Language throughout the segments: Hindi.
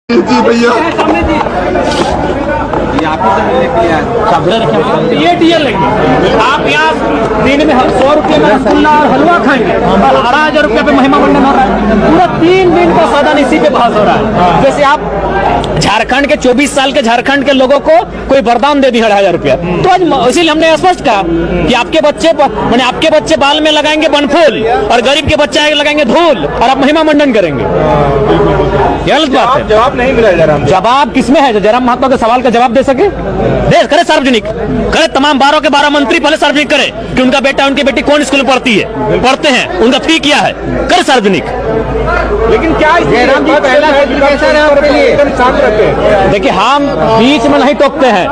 जी भैया ये टीएल लेंगे आप यहाँ दिन में 100 रुपये में रसगुल्ला और हलवा खाएंगे और 18,000 रुपये पे महिमा मंडन हो रहा है। पूरा 3 दिन का सदन इसी पे बहस हो रहा है। जैसे आप झारखंड के 24 साल के झारखंड के लोगों को कोई वरदान दे दी 18,000 रुपया, तो आज इसीलिए हमने स्पष्ट कहा कि आपके बच्चे बाल में लगाएंगे बनफूल और गरीब के बच्चे लगाएंगे धूल और आप महिमा मंडन करेंगे। गलत बात है। जवाब नहीं मिला जयराम। जवाब किसमें है जो जयराम महतो के सवाल का जवाब दे सके? दे करे सार्वजनिक करे, तमाम 12 के 12 मंत्री पहले सार्वजनिक करे कि उनका बेटा उनकी बेटी कौन स्कूल में पढ़ते हैं, उनका फी क्या है, करे सार्वजनिक। लेकिन क्या जयराम जी पहला कैसा रहा आपके लिए? शांत रखे। देखिए हम बीच में नहीं टोकते हैं,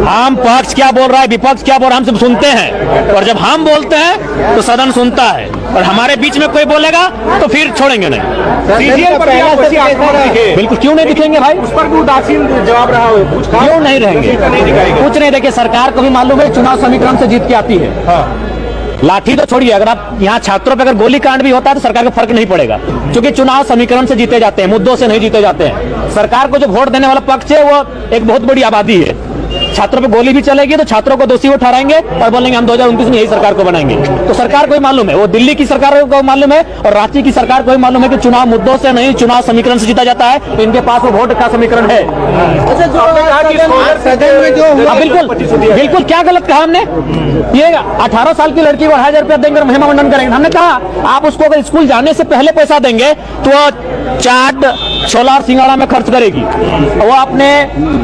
हम पक्ष क्या बोल रहा है विपक्ष क्या बोल रहा है हम सब सुनते हैं, और जब हम बोलते हैं तो सदन सुनता है, और हमारे बीच में कोई बोलेगा तो फिर छोड़ेंगे नहीं। बिल्कुल क्यों नहीं दिखेंगे भाई? उस पर भी उदासीन जवाब रहा हो, क्यों नहीं रहेंगे? कुछ नहीं। देखिए सरकार को भी मालूम है चुनाव समीकरण से जीत के आती है। लाठी तो छोड़िए, अगर आप यहाँ छात्रों पे अगर गोली कांड भी होता है तो सरकार को फर्क नहीं पड़ेगा, क्योंकि चुनाव समीकरण से जीते जाते हैं, मुद्दों से नहीं जीते जाते हैं। सरकार को जो वोट देने वाला पक्ष है वो एक बहुत बड़ी आबादी है। छात्रों पे गोली भी चलेगी तो छात्रों को दोषी वो ठहराएंगे और बोलेंगे हम 2029 में यही सरकार को बनाएंगे। तो सरकार को ही मालूम है, वो दिल्ली की सरकार को मालूम है और रांची की सरकार को ही मालूम है कि चुनाव मुद्दों से नहीं चुनाव समीकरण से जीता जाता है। इनके पास वो वोट का समीकरण है। बिल्कुल क्या गलत कहा हमने? ये 18 साल की लड़की को 2,000 रुपया देंगे और महिमा मंडन करेंगे। हमने कहा आप उसको अगर स्कूल जाने से पहले पैसा देंगे तो चाट छोला और सिंगाड़ा में खर्च करेगी, वो अपने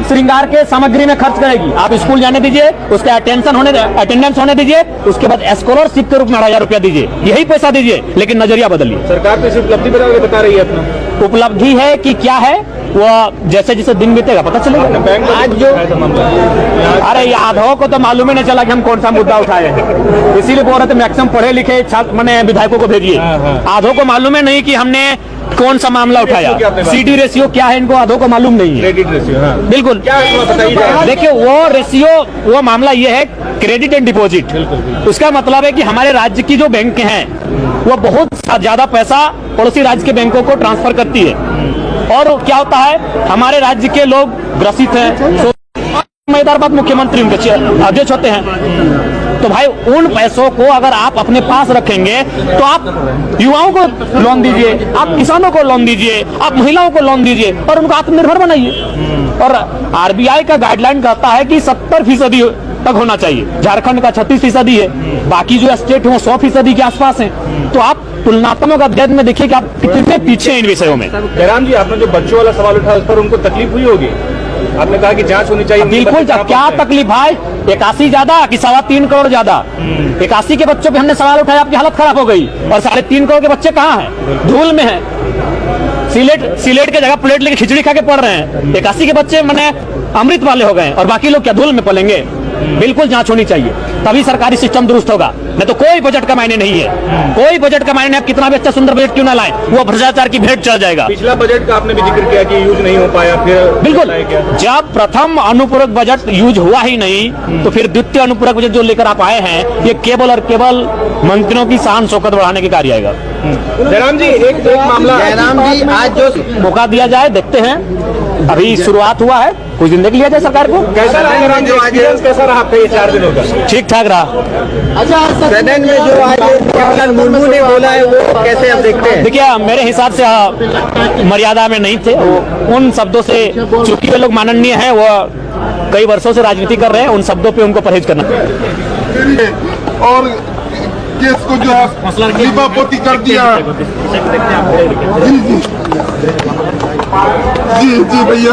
श्रृंगार के सामग्री में खर्च करेगी। आप स्कूल जाने दीजिए, उसके अटेंडेंस होने दीजिए, उसके बाद स्कॉलरशिप के रूप में 2,000 रुपया दीजिए, यही पैसा दीजिए, लेकिन नजरिया बदलिए। सरकार तो इस उपलब्धि बता रही है अपना। उपलब्धि है कि क्या है वो जैसे जैसे दिन बीतेगा पता चलेगा। आज जो अरे यादव को तो मालूम ही नहीं चला कि हम कौन सा मुद्दा उठाए हैं, इसीलिए बोल रहे थे मैक्सिमम पढ़े लिखे छात्र मैंने विधायकों को भेजिए। यादव को मालूम है नहीं कि हमने कौन सा मामला उठाया। सीडी रेशियो क्या है इनको आधो को मालूम नहीं है। क्रेडिट रेशियो बिल्कुल क्या बताइए। देखिए वो रेशियो वो मामला ये है क्रेडिट एंड डिपॉजिट। उसका मतलब है कि हमारे राज्य की जो बैंक हैं वो बहुत ज्यादा पैसा पड़ोसी राज्य के बैंकों को ट्रांसफर करती है, और क्या होता है हमारे राज्य के लोग ग्रसित हैं। मजेदार बात मुख्यमंत्री उनके अध्यक्ष होते हैं। तो भाई उन पैसों को अगर आप अपने पास रखेंगे तो आप युवाओं को लोन दीजिए, आप किसानों को लोन दीजिए, आप महिलाओं को लोन दीजिए और उनको आत्मनिर्भर बनाइए। और आरबीआई का गाइडलाइन कहता है कि 70% तक होना चाहिए। झारखंड का 36% है, बाकी जो स्टेट है वो 100% के आसपास है। तो आप तुलनात्मक अध्ययन में देखिए कि आप कितने पीछे हैं इन विषयों में। जयराम जी आपने जो बच्चों वाला सवाल उठाया उस पर उनको तकलीफ हुई होगी। आपने कहा कि जांच होनी चाहिए। बिल्कुल। क्या तकलीफ भाई? 81 ज्यादा कि 3.25 करोड़ ज्यादा? 81 के बच्चों पे हमने सवाल उठाया, आपकी हालत खराब हो गई। और 3.5 करोड़ के बच्चे कहाँ हैं? धूल में हैं। सिलेट के जगह प्लेट लेके खिचड़ी खा के पढ़ रहे हैं। 81 के बच्चे मैंने अमृत वाले हो गए और बाकी लोग क्या धूल में पलेंगे? बिल्कुल जांच होनी चाहिए, तभी सरकारी सिस्टम दुरुस्त होगा। नहीं तो कोई बजट का मायने नहीं है। कोई बजट का मायने नहीं। आप कितना भी अच्छा सुंदर बजट क्यों ना लाए, वो भ्रष्टाचार की भेंट चढ़ जाएगा। पिछला बजट का आपने भी जिक्र किया कि यूज नहीं हो पाया, फिर बिल्कुल जब प्रथम अनुपूरक बजट यूज हुआ ही नहीं तो फिर द्वितीय अनुपूरक बजट जो लेकर आप आए हैं ये केवल और केवल मंत्रियों की शान शौकत बढ़ाने के कार्य आएगा। जयराम जी एक मामला। जयराम जी आज जो मौका दिया जाए, देखते हैं, अभी शुरुआत हुआ है, कुछ दिन देख लिया जाए सरकार को। कैसा रहा जयराम जी? एक्सपीरियंस कैसा रहा आपका ये 4 दिनों का? ठीक ठाक रहा। अच्छा सदन में जो आज कैप्टन मुर्मू ने बोला है वो कैसे आप देखते हैं? देखिए मेरे हिसाब से मर्यादा में नहीं थे वो। उन शब्दों से चूंकि वे लोग माननीय हैं, वो कई वर्षों से राजनीति कर रहे हैं, उन शब्दों पे उनको परहेज करना। और केस को जो है लिपापोती कर दिया। जी जी भैया।